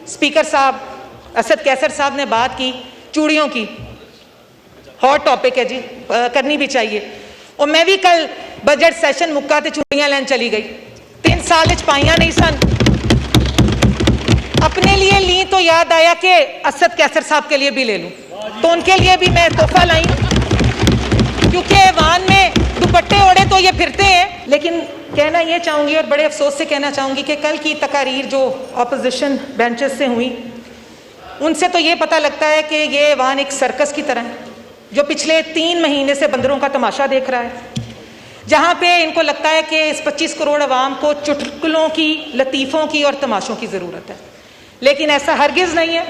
Speaker साहब असद कैसर साहब ने बात की चूड़ियों की, हॉट टॉपिक है जी, करनी भी चाहिए। और मैं भी कल बजट सैशन मुक्का ते चूड़ियां लैन चली गई, 3 साल पाइयां नहीं सन, अपने लिए ली तो याद आया कि असद कैसर साहब के लिए भी ले लूं, तो उनके लिए भी मैं तोहफा लाई, क्योंकि ऐवान में दुपट्टे ओढ़े तो ये फिरते हैं। लेकिन कहना ये चाहूँगी और बड़े अफसोस से कहना चाहूँगी कि कल की तकारीर जो अपोजिशन बेंचेस से हुई, उनसे तो ये पता लगता है कि ये ऐवान एक सर्कस की तरह है जो पिछले 3 महीने से बंदरों का तमाशा देख रहा है, जहाँ पे इनको लगता है कि इस 25 करोड़ अवाम को चुटकुलों की, लतीफ़ों की और तमाशों की ज़रूरत है। लेकिन ऐसा हरगिज़ नहीं है।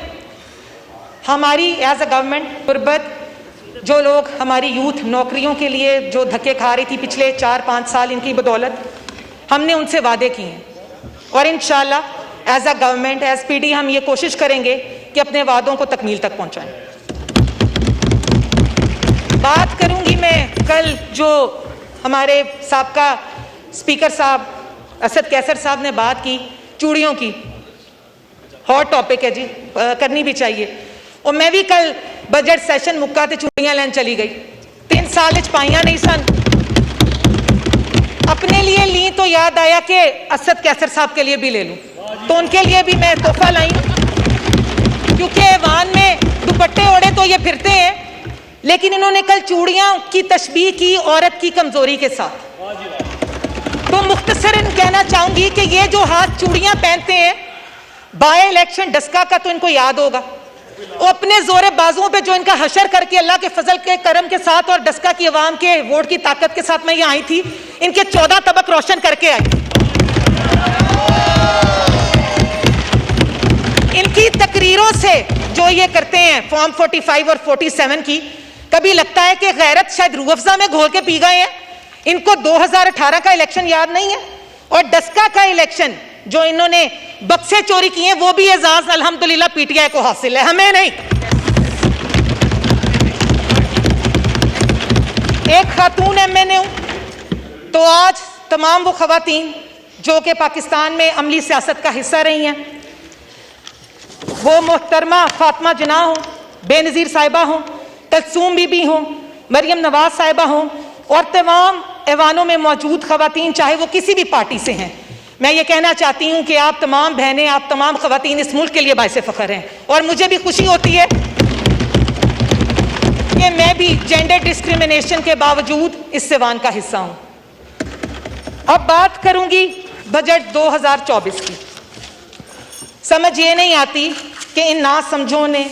हमारी एज अ गवर्नमेंट गुरबत, जो लोग हमारी यूथ नौकरियों के लिए जो धक्के खा रही थी पिछले 4-5 साल, इनकी बदौलत हमने उनसे वादे किए हैं और इंशाल्लाह as a government, as PD हम ये कोशिश करेंगे कि अपने वादों को तकमील तक पहुंचाएं। बात करूंगी मैं कल जो हमारे साबका स्पीकर साहब असद कैसर साहब ने बात की चूड़ियों की, हॉट टॉपिक है जी, करनी भी चाहिए। और मैं भी कल बजट सैशन मुक्का ते चूड़ियां लैन चली गई, 3 साल पाइयां नहीं सन, अपने लिए ली तो याद आया कि असद कैसर साहब के लिए भी ले लूं, तो उनके लिए भी मैं तोहफा लाई, क्योंकि ऐवान में दुपट्टे ओढ़े तो ये फिरते हैं। लेकिन इन्होंने कल चूड़ियां की तशबीह की औरत की कमजोरी के साथ। तो मुख्तसरन कहना चाहूंगी कि ये जो हाथ चूड़ियां पहनते हैं, बाय इलेक्शन डस्का का तो इनको याद होगा, वो अपने जोरे बाजुओं पे जो इनका हशर करके अल्लाह के फजल के करम के साथ और डस्का की अवाम के वोट की ताकत के साथ मैं यहाँ आई थी, इनके 14 तबक रोशन करके आई। इनकी तकरीरों से जो ये करते हैं फॉर्म 45 और 47 की, कभी लगता है कि गैरत शायद रूह अफ़ज़ा में घोल के पी गए हैं। इनको 2018 का इलेक्शन याद नहीं है और डस्का का इलेक्शन जो इन्होंने बक्से चोरी किए वो भी एजाज अल्हम्दुलिल्लाह पीटीआई को हासिल है, हमें नहीं। एक खातून एमएनए हूं, तो आज तमाम वो खवातीन जो कि पाकिस्तान में अमली सियासत का हिस्सा रही हैं, वो मोहतरमा फातिमा जिन्ना हो, बेनज़ीर साहिबा हो, तलसूम बीबी हो, मरियम नवाज साहिबा हो और तमाम ऐवानों में मौजूद खवातीन, चाहे वो किसी भी पार्टी से हैं, मैं ये कहना चाहती हूँ कि आप तमाम बहनें, आप तमाम खवातीन इस मुल्क के लिए बाइसे फ़ख्र हैं। और मुझे भी खुशी होती है कि मैं भी जेंडर डिस्क्रिमिनेशन के बावजूद इस ऐवान का हिस्सा हूँ। अब बात करूँगी बजट 2024 की। समझ ये नहीं आती कि इन नासमझों ने,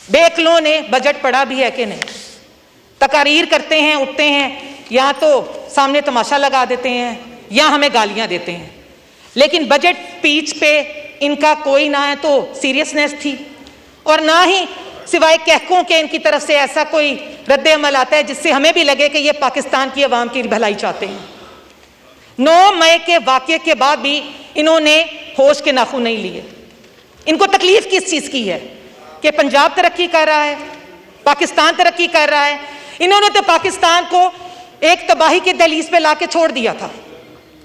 बेअक्लों ने बजट पढ़ा भी है कि नहीं। तकारीर करते हैं, उठते हैं, या तो सामने तमाशा लगा देते हैं या हमें गालियां देते हैं, लेकिन बजट स्पीच पे इनका कोई ना है तो सीरियसनेस थी और ना ही सिवाय कहकों के इनकी तरफ से ऐसा कोई रद्द अमल आता है जिससे हमें भी लगे कि ये पाकिस्तान की अवाम की भलाई चाहते हैं। 9 मई के वाक़े के बाद भी इन्होंने होश के नाखून नहीं लिए। इनको तकलीफ किस चीज़ की है कि पंजाब तरक्की कर रहा है, पाकिस्तान तरक्की कर रहा है। इन्होंने तो पाकिस्तान को एक तबाही की दहलीज पे ला के छोड़ दिया था,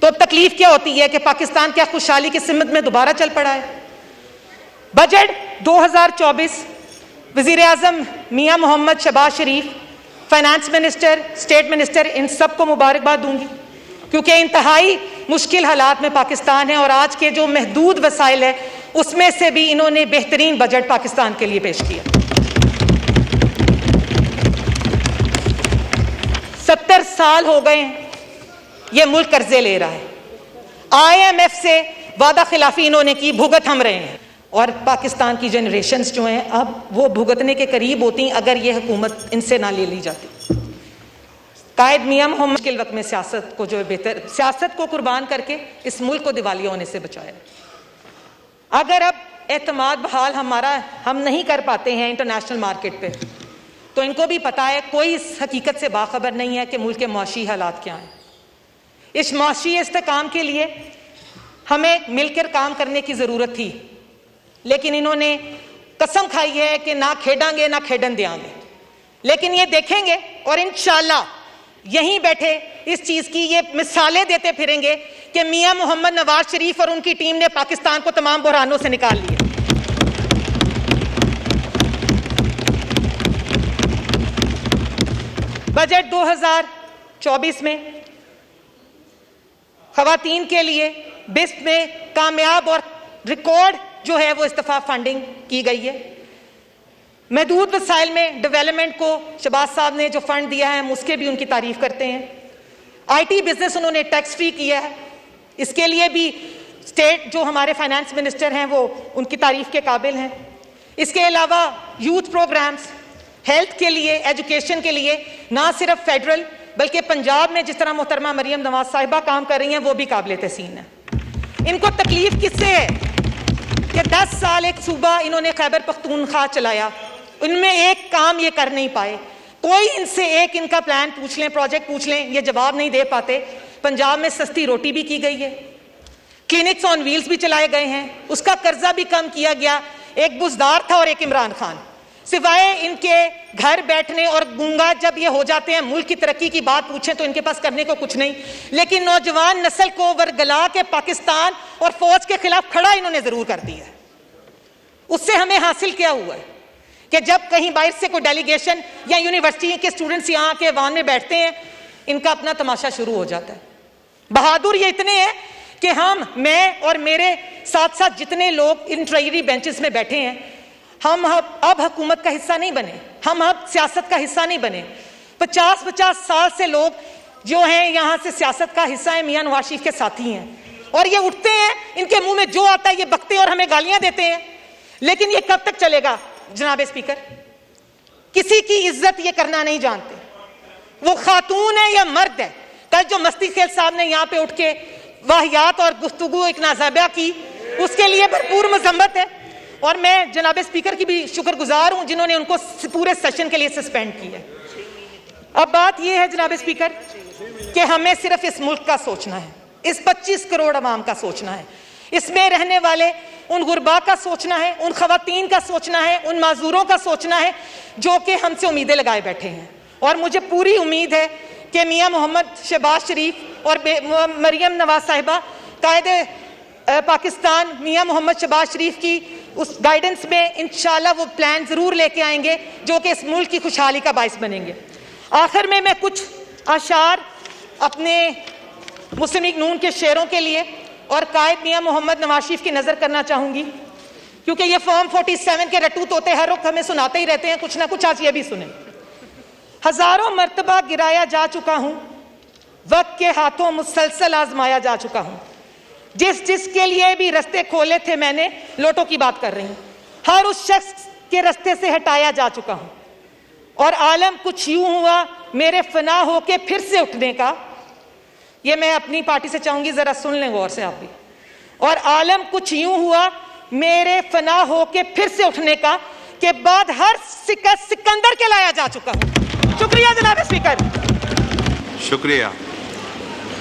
तो तकलीफ क्या होती है कि पाकिस्तान क्या खुशहाली की सिमत में दोबारा चल पड़ा है। बजट 2024 वज़ीर आज़म मियां मोहम्मद शहबाज शरीफ, फाइनेंस मिनिस्टर, स्टेट मिनिस्टर, इन सबको मुबारकबाद दूंगी, क्योंकि इंतहाई मुश्किल हालात में पाकिस्तान है और आज के जो महदूद वसाइल है उसमें से भी इन्होंने बेहतरीन बजट पाकिस्तान के लिए पेश किया। 70 साल हो गए ये मुल्क कर्जे ले रहा है, IMF से वादा खिलाफी इन्होंने की, भुगत हम रहे हैं और पाकिस्तान की जनरेशन्स जो हैं अब वो भुगतने के करीब होती अगर ये हुकूमत इनसे ना ले ली जाती। कायद मियां मोहम्मद मुश्किल वक्त में सियासत को जो है बेहतर सियासत को कुर्बान करके इस मुल्क को दिवालिया होने से बचाया। अगर अब एतमाद बहाल हम नहीं कर पाते हैं इंटरनेशनल मार्केट पे, तो इनको भी पता है, कोई इस हकीकत से बाखबर नहीं है कि मुल्क के माशी हालात क्या हैं। इस माशी इस्तेकाम के लिए हमें मिलकर काम करने की ज़रूरत थी, लेकिन इन्होंने कसम खाई है कि ना खेडांगे ना खेडन देंगे। लेकिन ये देखेंगे और इंशाल्लाह यहीं बैठे इस चीज़ की ये मिसालें देते फिरेंगे कि मियां मोहम्मद नवाज शरीफ और उनकी टीम ने पाकिस्तान को तमाम बुहरानों से निकाल लिया। बजट 2024 में खवातीन के लिए बिस्प में कामयाब और रिकॉर्ड जो है वो इस्तफा फंडिंग की गई है। महदूद वसाइल में डेवलपमेंट को शहबाज साहब ने जो फंड दिया है हम उसके भी उनकी तारीफ करते हैं। आईटी बिजनेस उन्होंने टैक्स फ्री किया है, इसके लिए भी स्टेट जो हमारे फाइनेंस मिनिस्टर हैं वो उनकी तारीफ के काबिल हैं। इसके अलावा यूथ प्रोग्राम्स, हेल्थ के लिए, एजुकेशन के लिए ना सिर्फ फेडरल बल्कि पंजाब में जिस तरह मोहतरमा मरियम नवाज साहिबा काम कर रही हैं वो भी काबिल तहसीन है। इनको तकलीफ किससे है कि 10 साल एक सूबा इन्होंने खैबर पख्तूनख्वा चलाया, उनमें एक काम ये कर नहीं पाए। कोई इनसे एक इनका प्लान पूछ लें, प्रोजेक्ट पूछ लें, ये जवाब नहीं दे पाते। पंजाब में सस्ती रोटी भी की गई है, क्लिनिक्स ऑन व्हील्स भी चलाए गए हैं, उसका कर्जा भी कम किया गया। एक बुजदार था और एक इमरान खान, सिवाय इनके घर बैठने और गूंगा जब ये हो जाते हैं मुल्क की तरक्की की बात पूछें तो इनके पास करने को कुछ नहीं। लेकिन नौजवान नस्ल को वर्गला के पाकिस्तान और फौज के खिलाफ खड़ा इन्होंने जरूर कर दिया। उससे हमें हासिल क्या हुआ है कि जब कहीं बाहर से कोई डेलीगेशन या यूनिवर्सिटी के स्टूडेंट्स यहाँ के वाहन में बैठते हैं, इनका अपना तमाशा शुरू हो जाता है। बहादुर ये इतने हैं कि मैं और मेरे साथ साथ जितने लोग इन ट्रेजरी बेंचेस में बैठे हैं, हम अब हुकूमत का हिस्सा नहीं बने, हम अब सियासत का हिस्सा नहीं बने। 50-50 साल से लोग जो हैं यहाँ से सियासत का हिस्सा है, मियां नवाज शरीफ के साथी हैं, और ये उठते हैं, इनके मुंह में जो आता है ये बकते और हमें गालियां देते हैं। लेकिन ये कब तक चलेगा जनाब स्पीकर? किसी की इज्जत ये करना नहीं जानते, वो खातून है या मर्द है। कल जो मस्ती खेल साहब ने यहाँ पे उठ के वाहियात और गुफ्तगू एक नाज़ाबिया की, उसके लिए भरपूर मजम्मत है, और मैं जनाब स्पीकर की भी शुक्रगुजार हूं जिन्होंने उनको पूरे सेशन के लिए सस्पेंड किया। अब बात यह है जनाब स्पीकर कि हमें सिर्फ इस मुल्क का सोचना है, इस 25 करोड़ अवाम का सोचना है, इसमें रहने वाले उन गुरबा का सोचना है, उन खवातीन का सोचना है, उन माजूरों का सोचना है जो कि हमसे उम्मीदें लगाए बैठे हैं। और मुझे पूरी उम्मीद है कि मियां मोहम्मद शहबाज शरीफ और मरियम नवाज साहिबा कायदे पाकिस्तान मियां मोहम्मद शहबाज शरीफ की उस गाइडेंस में इंशाल्लाह वो प्लान जरूर लेके आएंगे जो कि इस मुल्क की खुशहाली का बाइस बनेंगे। आखिर में मैं कुछ अशार अपने मुस्लिम लीग नून के शेरों के लिए और कायद मियां मोहम्मद नवाज शरीफ की नजर करना चाहूंगी, क्योंकि ये फॉर्म 47 के रटू तोते हर वक्त हमें सुनाते ही रहते हैं, कुछ ना कुछ आज ये भी सुने। हजारों मर्तबा गिराया जा चुका हूं, वक्त के हाथों मुसलसल आजमाया जा चुका हूं, जिसके लिए भी रास्ते खोले थे मैंने, लोटों की बात कर रही हूं, हर उस शख्स के रास्ते से हटाया जा चुका हूं। और आलम कुछ यूं हुआ मेरे फना होके फिर से उठने का, ये मैं अपनी पार्टी से चाहूंगी जरा सुन लें गौर से आप भी। और आलम कुछ यूं हुआ मेरे फना होके फिर से उठने का, के बाद हर सिकंदर के लाया जा चुका हूं। शुक्रिया जनाब स्पीकर। शुक्रिया।